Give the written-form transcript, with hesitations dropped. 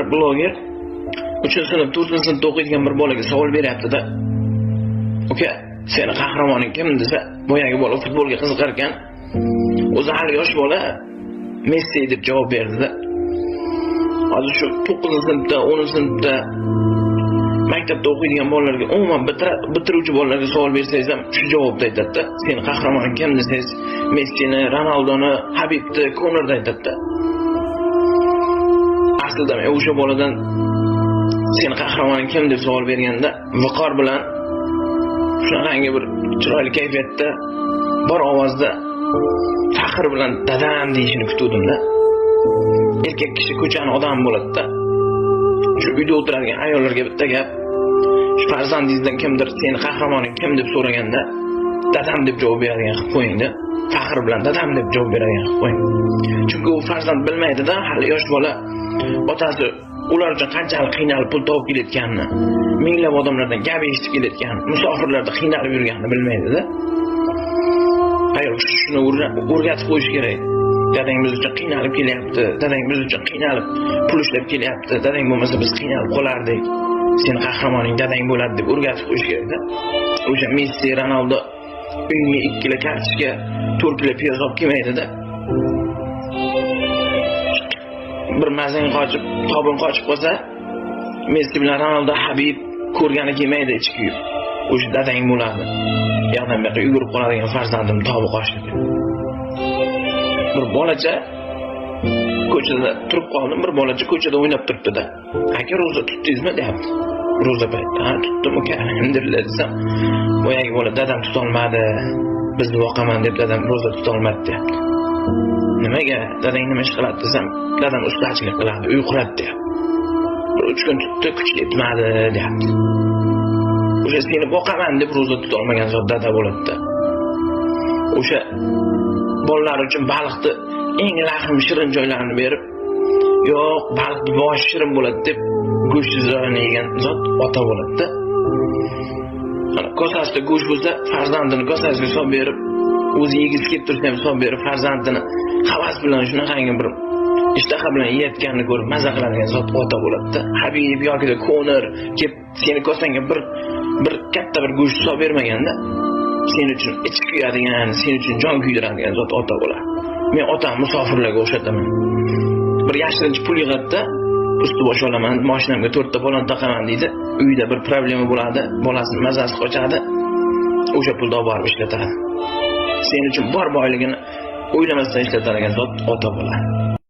bir bloger 3-sinf, 4-sinfda o'qiydigan bir bolaga savol beryapti-da. Uka, seni qahramoning kim desa, boyagi bola futbolga qiziqar ekan. O'zi hali yosh bola Messi deb javob berdi-da. Hozir shu 9-sinfda, 10-sinfda maktabda o'qiydigan bolalarga, umuman bitiruvchi bolalarga savol bersangiz ham shu javobni aytadi-da. Seni qahramoning kim desangiz, Messini, Ronaldoni, Habibni, Konorni aytadi-da. Aslida men o'sha boladan seni qahramoning kim deb savol berganda, viqor bilan shunaqangi bir chiroyli kayfiyatda, bor ovozda faxr bilan dadam deyishini kutuvdim-da. Erkak kishi ko'chani odami bo'ladi-da. Shu uyda o'tiradigan ayollarga bitta gap, shu farzandingizdan kimdir seni qahramoning kim deb so'raganda, dadam deb javob beradigan qilib qo'ying-da. Faxr bilan dadam deb javob beradigan qilib qo'ying. Chunki u farzand bilmaydi-da, hali yosh bola otasi ular uchun qanchalik qiynalib pul topib kelayotganini, minglab odamlardan gap eshitib kelayotgan, musofirlarda qiynalib yurganini bilmaydi-da. Ayol shuni o'rgatib qo'yish kerak. Dadang biz uchun qiynalib kelyapti, dadang biz uchun qiynalib pul ishlab kelyapti, dadang bo'lmasa biz qiynalib qolardik. Seni qahramoning dadang bo'ladi deb o'rgatib qo'yish kerak-da. O'sha Messi, Ronaldo uyga 2 kilo kartoshka, 4 kilo piyoz olib kelmaydi-da. Bir mazang qochib, tobim qochib qolsa, Messi bilan Ronaldo, Habib ko'rgani kelmaydi ichki kuyib. O'sha dadang bo'ladi. Yo'qdan bu yoqqa yugurib qoladigan farzandim tobi qochdi. Bir bolacha ko'chada turib qoldim, bir bolacha ko'chada o'ynab turibdi-da. Aka, roza tutdingizmi deyapti. Roza payti. Ha, tutdim aka, alhamdulillah desam, boyagi bola dadam tutolmadi. Bizni boqaman deb dadam roza tutolmadi deyapti. Nimaga? Dadang nima ish qiladi desam, dadam ustachilik qiladi, uy quradi deyapti. 3 kun tutdi, kuchi yetmadi deyapti. O'sha seni boqaman deb roza tutolmagan zot dada bo'ladi-da. O'sha bolalar uchun baliqni eng lahim shirin joylarini berib, yo'q, baliqning boshi shirin bo'ladi deb go'shtini yegan zot ota bo'ladi-da. Ana kosasida go'sht bo'lsa, farzandini kosasiga solib berib, o'zi yegisi kelib tursa ham solib berib, farzandini havas bilan shunaqangi bir ishtaha bilan yeyotganini ko'rib maza qiladigan zot ota bo'ladi-da. Habib yoki Konor kelib seni kosangga bir katta bir go'sht solib bermaganda, sen uchun ich kuyadigan, sen uchun jon kuydiradigan zot ota bo'ladi. Men otam musofirlarga o'xshataman. Bir yashirincha pul yig'adi-da, usti bosh olaman, mashinamga 4 ta balon taqaman deydi. Uyda bir problema bo'ladi, bolasini mazasi qochadi. O'sha pulni olib borib ishlatadi. Sen uchun bor boyligini o'ylamasdan ishlatadigan zot ota bo'ladi.